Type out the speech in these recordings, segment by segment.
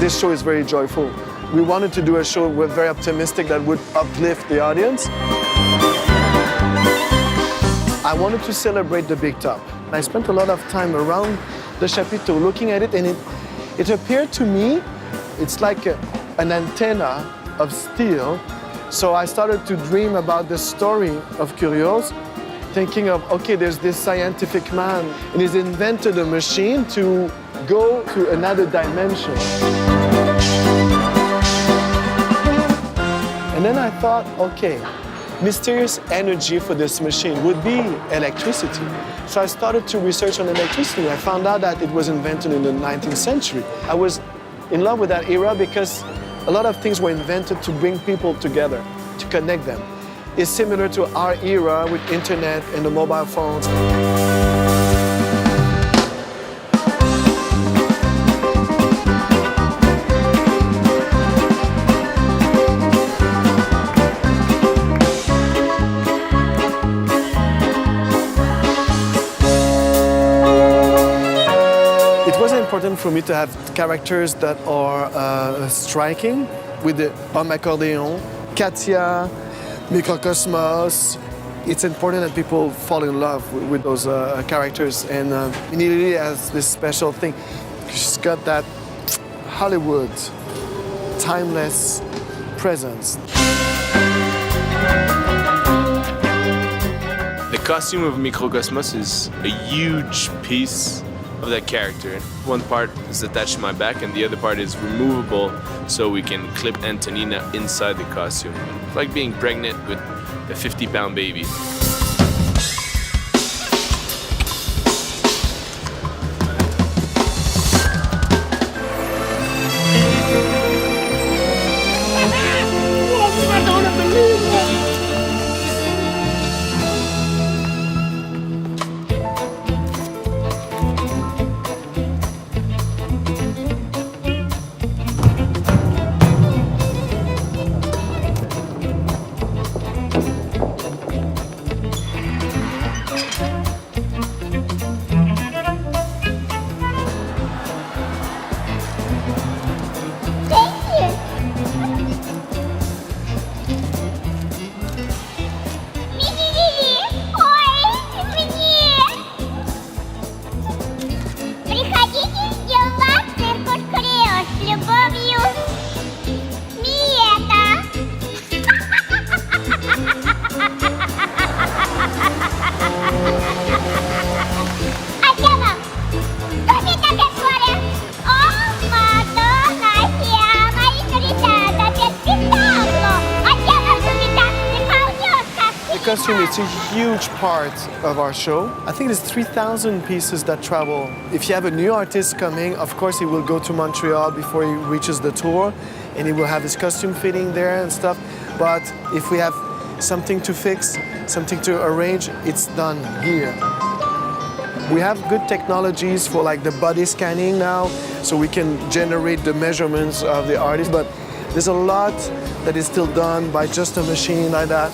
this show is very joyful. We wanted to do a show very optimistic that would uplift the audience. I wanted to celebrate the big top. I spent a lot of time around the chapiteau looking at it, and it appeared to me it's like an antenna of steel. So I started to dream about the story of KARIUS, thinking of, okay, there's this scientific man, and he's invented a machine to go to another dimension. And then I thought, okay, mysterious energy for this machine would be electricity. So I started to research on electricity. I found out that it was invented in the 19th century. I was in love with that era because a lot of things were invented to bring people together, to connect them. It's similar to our era with internet and the mobile phones. It was important for me to have characters that are striking, with the homme accordéon, Katia, Microcosmos. It's important that people fall in love with those characters, and Italy has this special thing. She's got that Hollywood, timeless presence. The costume of Microcosmos is a huge piece of that character. One part is attached to my back and the other part is removable so we can clip Antonina inside the costume. It's like being pregnant with a 50-pound baby. Costume is a huge part of our show. I think there's 3,000 pieces that travel. If you have a new artist coming, of course he will go to Montreal before he reaches the tour, and he will have his costume fitting there and stuff. But if we have something to fix, something to arrange, it's done here. We have good technologies for like the body scanning now, so we can generate the measurements of the artist, but there's a lot that is still done by just a machine like that,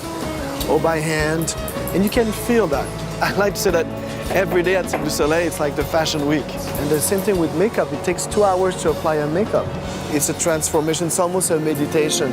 or by hand, and you can feel that. I like to say that every day at Cirque du Soleil, it's like the fashion week. And the same thing with makeup. It takes 2 hours to apply a makeup. It's a transformation, it's almost a meditation.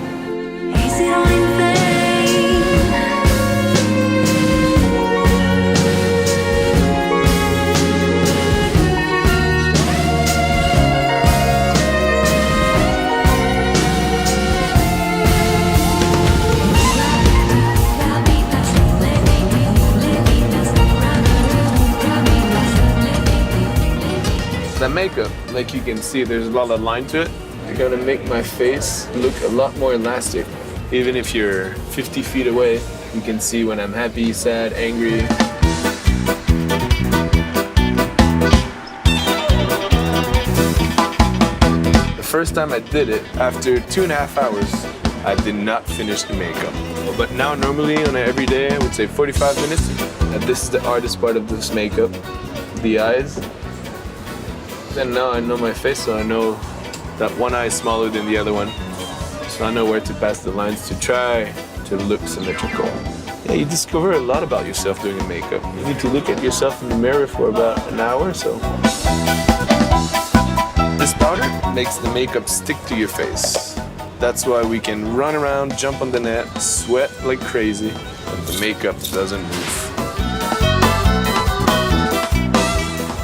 The makeup, like you can see, there's a lot of line to it. I'm gonna make my face look a lot more elastic. Even if you're 50 feet away, you can see when I'm happy, sad, angry. The first time I did it, after 2.5 hours, I did not finish the makeup. But now normally on an everyday, I would say 45 minutes. And this is the hardest part of this makeup, the eyes. And now I know my face, so I know that one eye is smaller than the other one. So I know where to pass the lines to try to look symmetrical. Yeah, you discover a lot about yourself doing makeup. You need to look at yourself in the mirror for about an hour or so. This powder makes the makeup stick to your face. That's why we can run around, jump on the net, sweat like crazy, but the makeup doesn't move.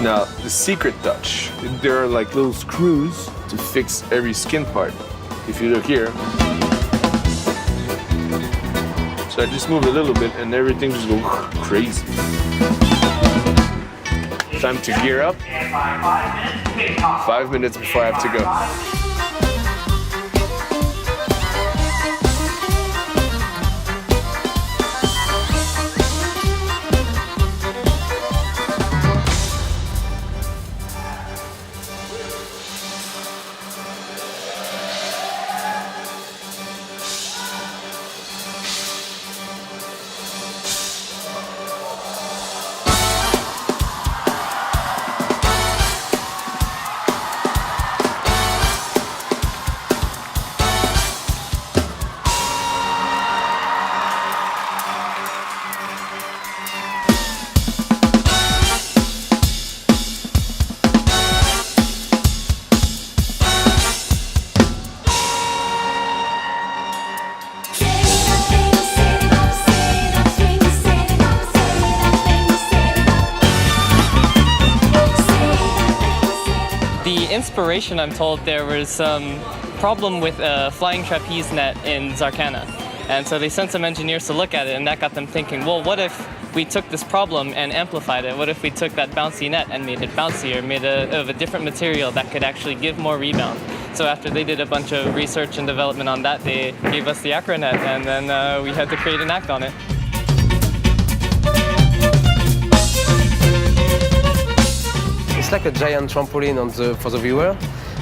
Now, the secret touch, there are like little screws to fix every skin part. If you look here, so I just move a little bit and everything just goes crazy. Time to gear up. 5 minutes before I have to go. The inspiration, I'm told, there was some problem with a flying trapeze net in Zarkana. And so they sent some engineers to look at it, and that got them thinking, well, what if we took this problem and amplified it? What if we took that bouncy net and made it bouncier, made of a different material that could actually give more rebound? So after they did a bunch of research and development on that, they gave us the Acronet, and then we had to create an act on it. It's like a giant trampoline for the viewer,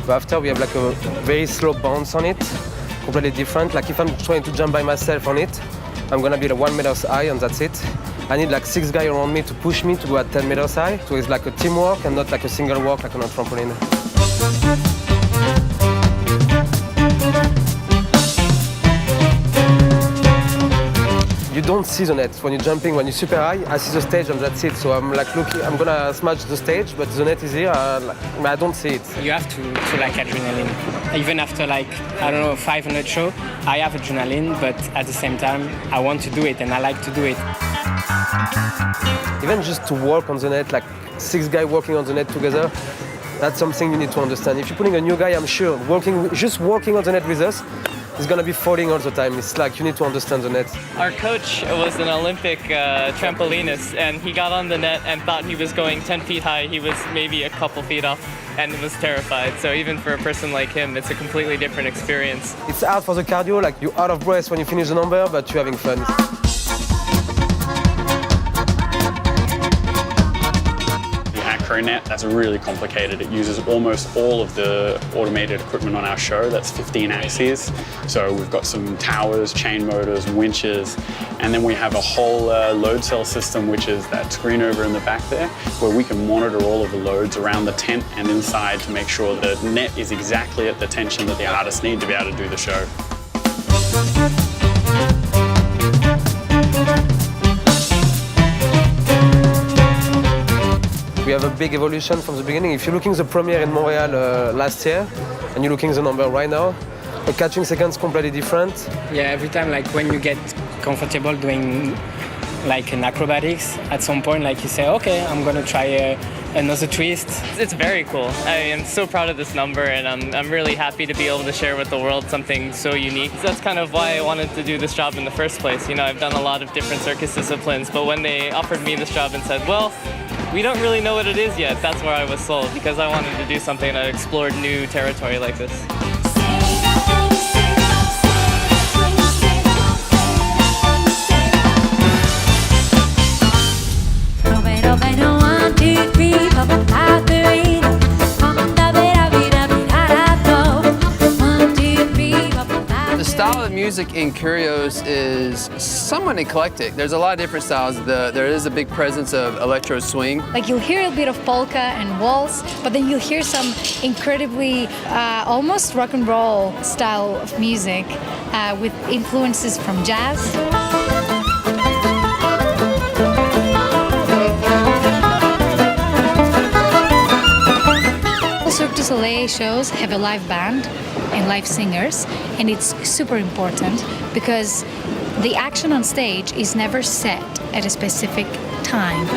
but after we have like a very slow bounce on it, completely different. Like if I'm trying to jump by myself on it, I'm gonna be like 1 meter high and that's it. I need like 6 guys around me to push me to go at 10 meters high. So it's like a teamwork and not like a single walk like on a trampoline. You don't see the net when you're jumping. When you're super high, I see the stage and that's it. So I'm like looking, I'm gonna smash the stage, but the net is here. I don't see it. You have to like adrenaline. Even after like, I don't know, 500 show, I have adrenaline, but at the same time, I want to do it and I like to do it. Even just to walk on the net, like 6 guys walking on the net together, that's something you need to understand. If you're putting a new guy, I'm sure, just walking on the net with us, he's gonna be falling all the time. It's like you need to understand the net. Our coach was an Olympic trampolinist, and he got on the net and thought he was going 10 feet high. He was maybe a couple feet off and was terrified. So even for a person like him, it's a completely different experience. It's hard for the cardio, like you're out of breath when you finish the number, but you're having fun. Net, that's really complicated. It uses almost all of the automated equipment on our show. That's 15 axes. So we've got some towers, chain motors, winches, and then we have a whole load cell system, which is that screen over in the back there, where we can monitor all of the loads around the tent and inside to make sure the net is exactly at the tension that the artists need to be able to do the show. We have a big evolution from the beginning. If you're looking at the premiere in Montreal last year, and you're looking at the number right now, the catching sequence completely different. Yeah, every time like when you get comfortable doing like an acrobatics, at some point like you say, okay, I'm gonna try another twist. It's very cool. I am so proud of this number, and I'm really happy to be able to share with the world something so unique. That's kind of why I wanted to do this job in the first place. You know, I've done a lot of different circus disciplines, but when they offered me this job and said, well, we don't really know what it is yet, that's where I was sold, because I wanted to do something that explored new territory like this. The style of music in KARIUS is somewhat eclectic. There's a lot of different styles. There is a big presence of electro swing. Like you'll hear a bit of polka and waltz, but then you'll hear some incredibly almost rock and roll style of music with influences from jazz. Cirque du Soleil ballet shows have a live band and live singers, and it's super important because the action on stage is never set at a specific time.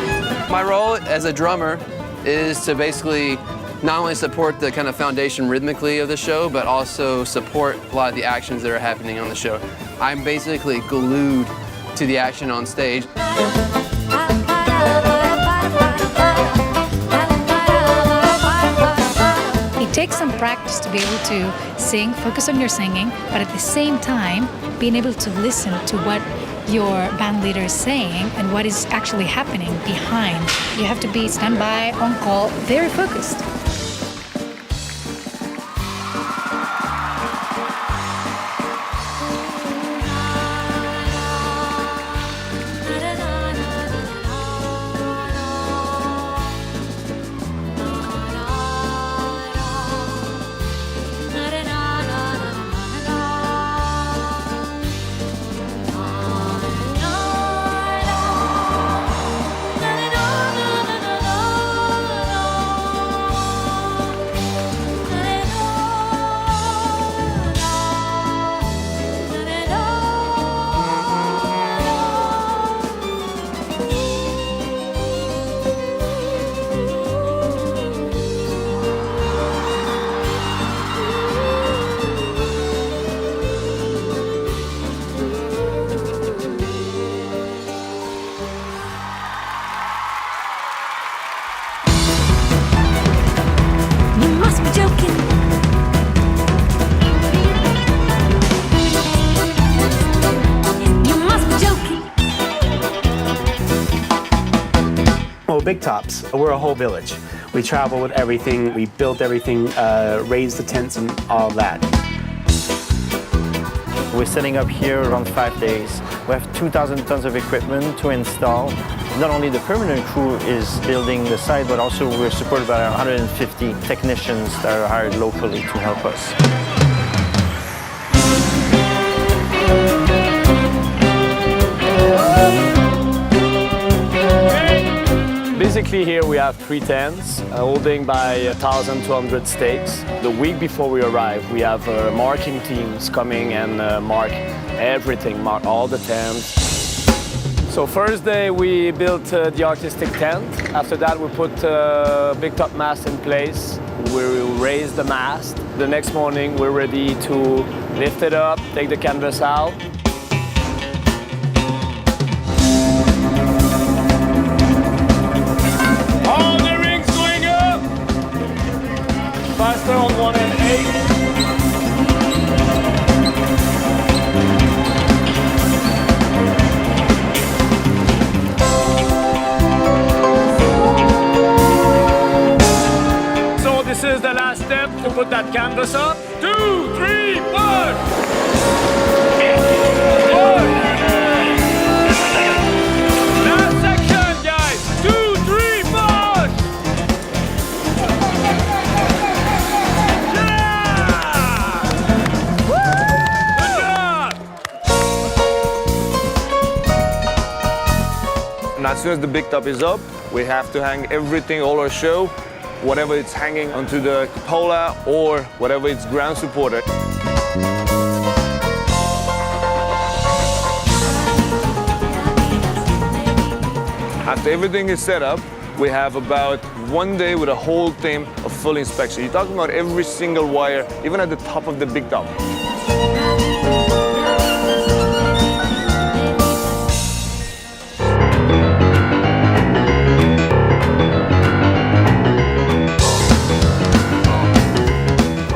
My role as a drummer is to basically not only support the kind of foundation rhythmically of the show, but also support a lot of the actions that are happening on the show. I'm basically glued to the action on stage. It takes some practice to be able to sing, focus on your singing, but at the same time, being able to listen to what your band leader is saying and what is actually happening behind. You have to be standby, on call, very focused. Big Tops, we're a whole village. We travel with everything, we built everything, raised the tents and all that. We're setting up here around 5 days. We have 2,000 tons of equipment to install. Not only the permanent crew is building the site, but also we're supported by 150 technicians that are hired locally to help us. Basically here we have 3 tents holding by 1,200 stakes. The week before we arrive, we have marking teams coming and mark everything, mark all the tents. So first day we built the artistic tent. After that we put big top mast in place. We will raise the mast. The next morning we're ready to lift it up, take the canvas out. Faster on 1 and 8. So this is the last step to put that canvas up. 2, 3, push! Last section, guys. 2, 3, push! As soon as the big top is up, we have to hang everything, all our show, whatever it's hanging onto the cupola or whatever it's ground supported. After everything is set up, we have about 1 day with a whole team of full inspection. You're talking about every single wire, even at the top of the big top.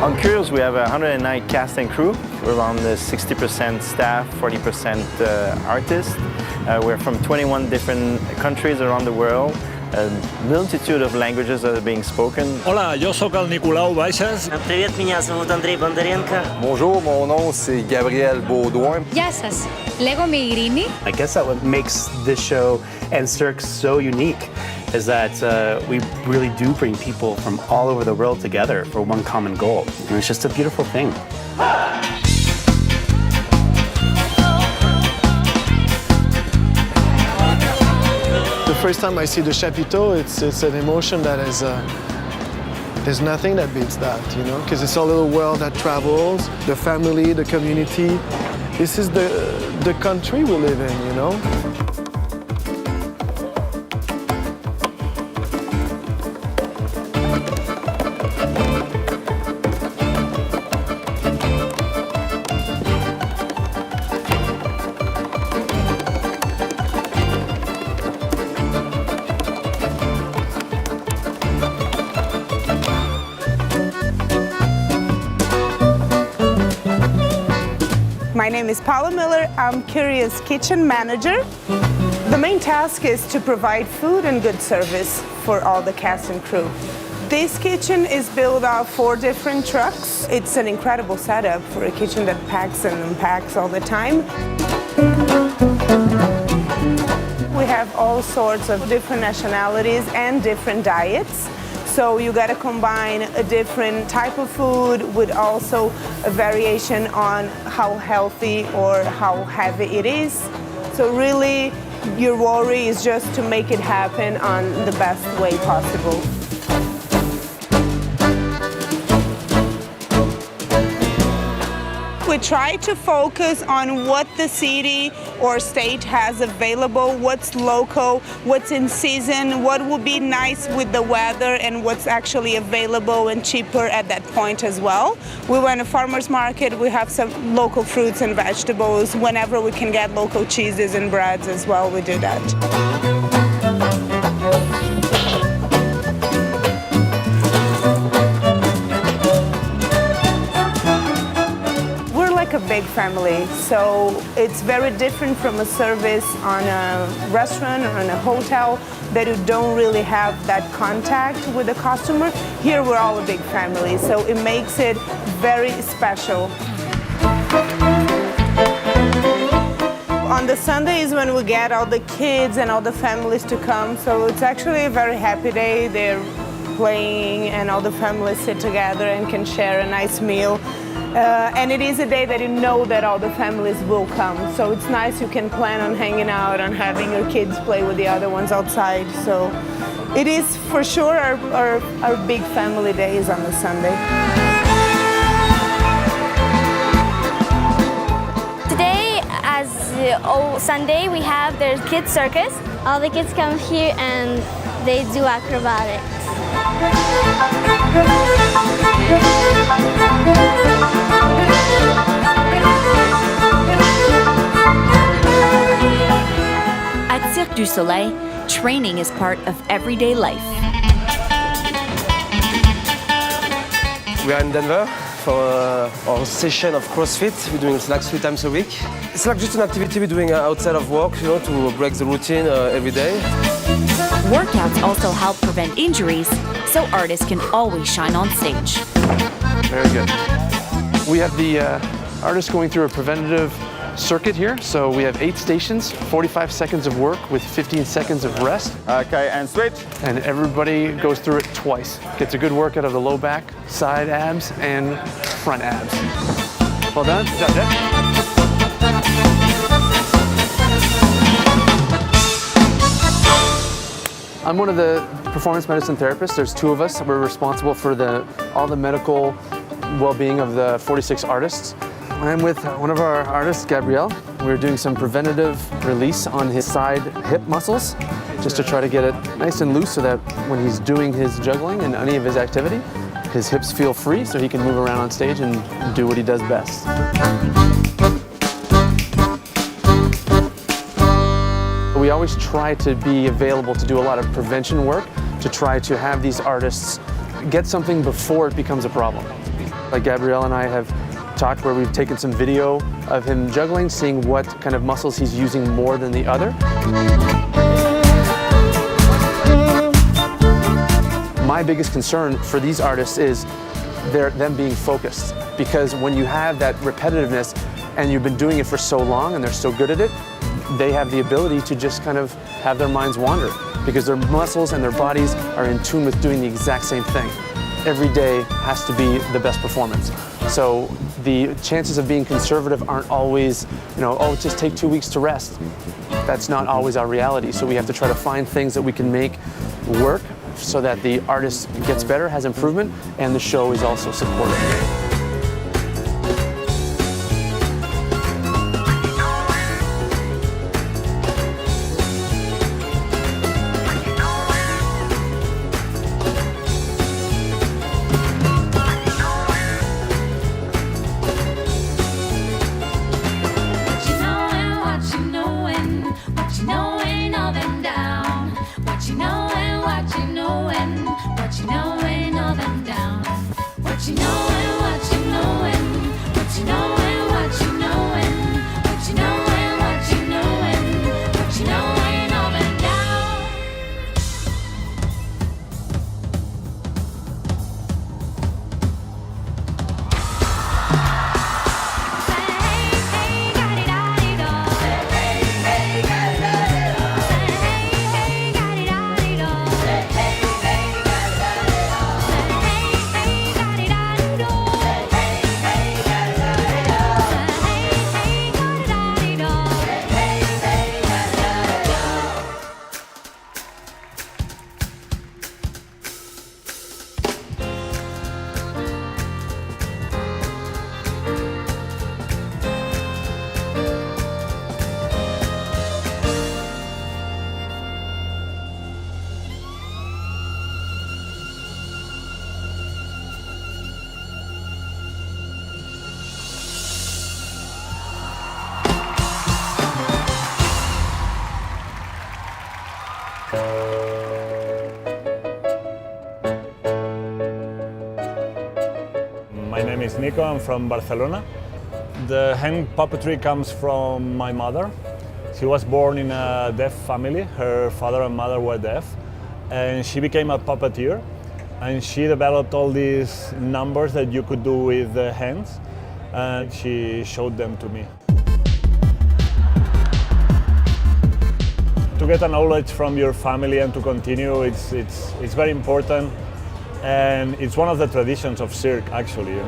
On KARIUS, we have a 109 cast and crew. We're around 60% staff, 40% artists. We're from 21 different countries around the world. A multitude of languages that are being spoken. Hola, yo soy Nicolau Baixas. Привет, меня зовут Андрей Бондаренко. Bonjour, mon nom c'est Gabriel Baudouin. Yassas, Lego Migrini. I guess that what makes this show and Cirque so unique is that we really do bring people from all over the world together for one common goal. And it's just a beautiful thing. The first time I see the chapiteau, it's an emotion that is There's nothing that beats that, you know, because it's a little world that travels, the family, the community. This is the country we live in, you know. My name is Paula Miller. I'm KARIUS kitchen manager. The main task is to provide food and good service for all the cast and crew. This kitchen is built off 4 different trucks. It's an incredible setup for a kitchen that packs and unpacks all the time. We have all sorts of different nationalities and different diets. So you got to combine a different type of food with also a variation on how healthy or how heavy it is. So really, your worry is just to make it happen on the best way possible. We try to focus on what the city or state has available, what's local, what's in season, what would be nice with the weather, and what's actually available and cheaper at that point as well. We went to farmers market, we have some local fruits and vegetables. Whenever we can get local cheeses and breads as well, we do that. A big family, so it's very different from a service on a restaurant or in a hotel that you don't really have that contact with the customer. Here we're all a big family, so it makes it very special. On the Sundays when we get all the kids and all the families to come, so it's actually a very happy day. They're playing and all the families sit together and can share a nice meal. And it is a day that you know that all the families will come. So it's nice, you can plan on hanging out and having your kids play with the other ones outside. So it is for sure our big family days on the Sunday. Today, as Sunday, we have the kids circus. All the kids come here and they do acrobatics. At Cirque du Soleil, training is part of everyday life. We are in Denver for our session of CrossFit. We're doing it like 3 times a week. It's like just an activity we're doing outside of work, you know, to break the routine every day. Workouts also help prevent injuries, so artists can always shine on stage. Very good. We have the artists going through a preventative circuit here. So we have 8 stations, 45 seconds of work with 15 seconds of rest. Okay, and switch. And everybody goes through it twice. Gets a good workout of the low back, side abs, and front abs. Well done. Good job, Jeff. I'm one of the performance medicine therapists. There's 2 of us. We're responsible for all the medical well-being of the 46 artists. I'm with one of our artists, Gabrielle. We're doing some preventative release on his side hip muscles, just to try to get it nice and loose so that when he's doing his juggling and any of his activity, his hips feel free so he can move around on stage and do what he does best. We always try to be available to do a lot of prevention work to try to have these artists get something before it becomes a problem. Like Gabrielle and I have talked where we've taken some video of him juggling, seeing what kind of muscles he's using more than the other. My biggest concern for these artists is them being focused, because when you have that repetitiveness and you've been doing it for so long and they're so good at it, they have the ability to just kind of have their minds wander because their muscles and their bodies are in tune with doing the exact same thing. Every day has to be the best performance. So the chances of being conservative aren't always, oh, just take 2 weeks to rest. That's not always our reality. So we have to try to find things that we can make work so that the artist gets better, has improvement, and the show is also supported. My name is Nico, I'm from Barcelona. The hand puppetry comes from my mother. She was born in a deaf family. Her father and mother were deaf, and she became a puppeteer. And she developed all these numbers that you could do with the hands, and she showed them to me. To get a knowledge from your family and to continue, it's very important. And it's one of the traditions of Cirque, actually,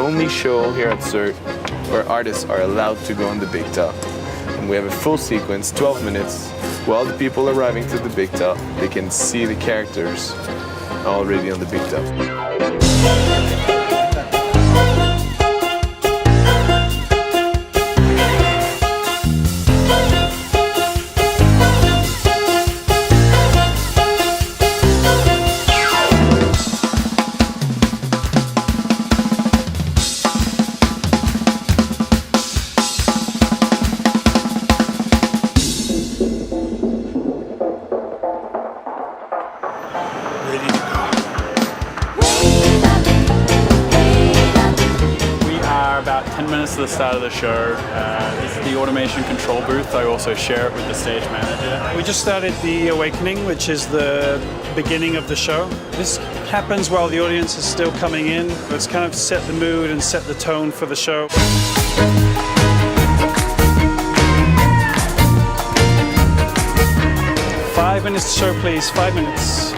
only show here at Cirque where artists are allowed to go on the big top. And we have a full sequence, 12 minutes, while the people arriving to the big top, they can see the characters already on the big top. About 10 minutes to the start of the show. This is the automation control booth. I also share it with the stage manager. We just started the Awakening, which is the beginning of the show. This happens while the audience is still coming in. It's kind of set the mood and set the tone for the show. Five minutes to show, please. 5 minutes.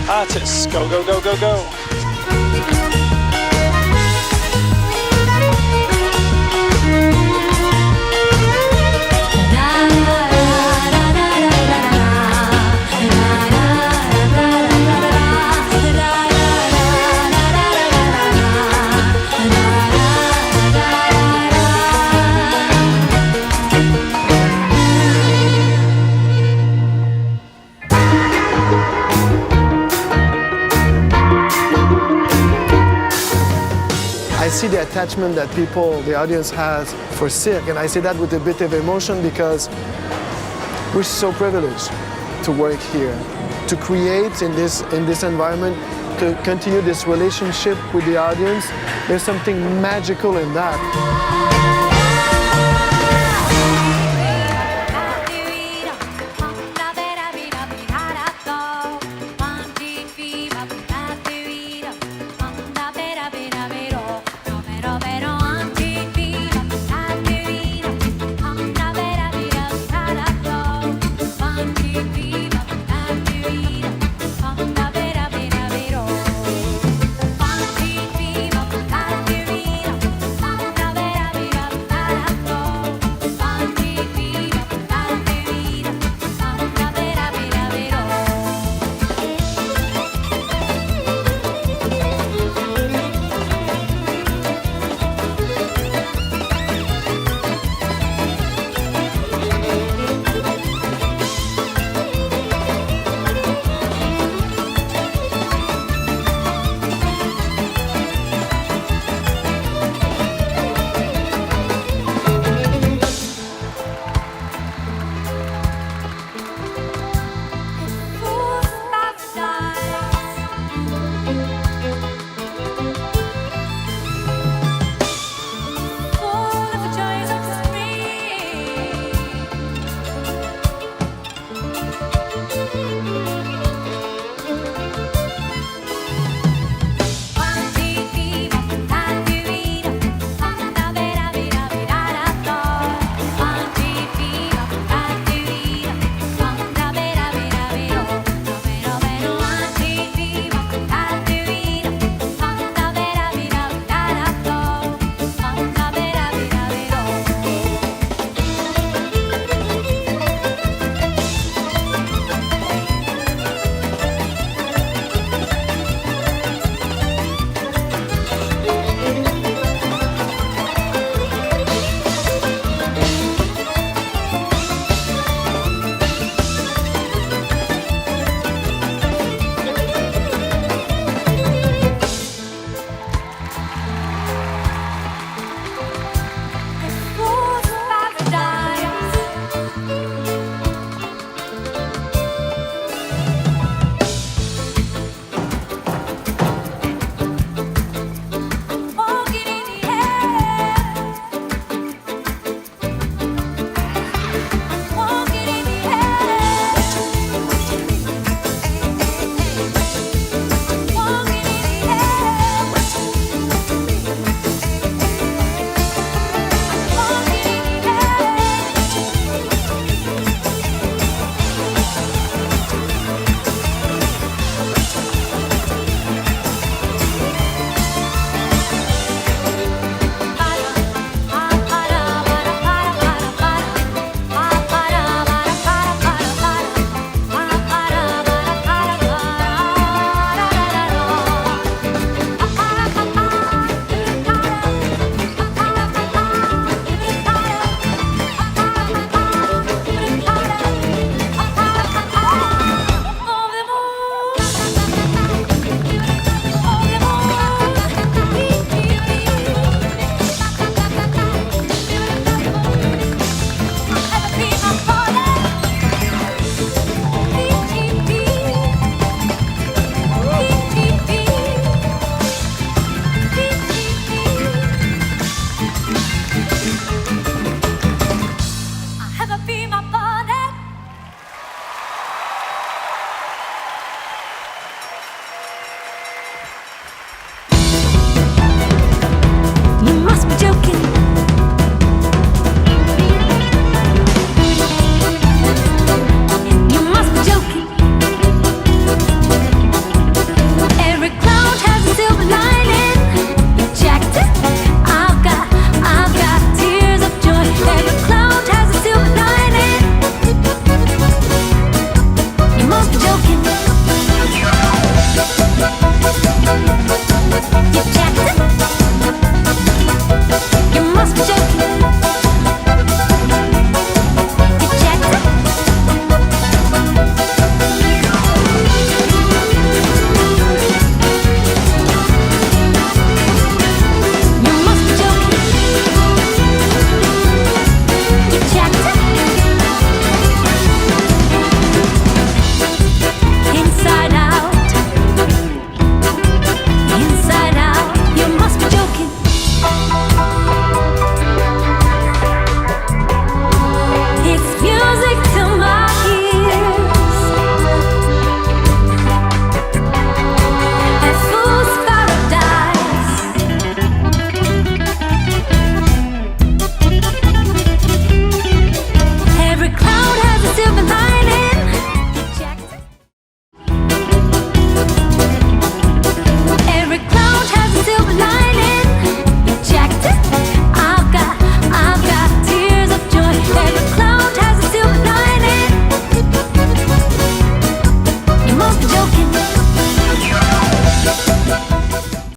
Artists, go, go, go, go, go. I see the attachment that the audience has for Cirque, and I say that with a bit of emotion because we're so privileged to work here, to create in this environment, to continue this relationship with the audience. There's something magical in that. prima pane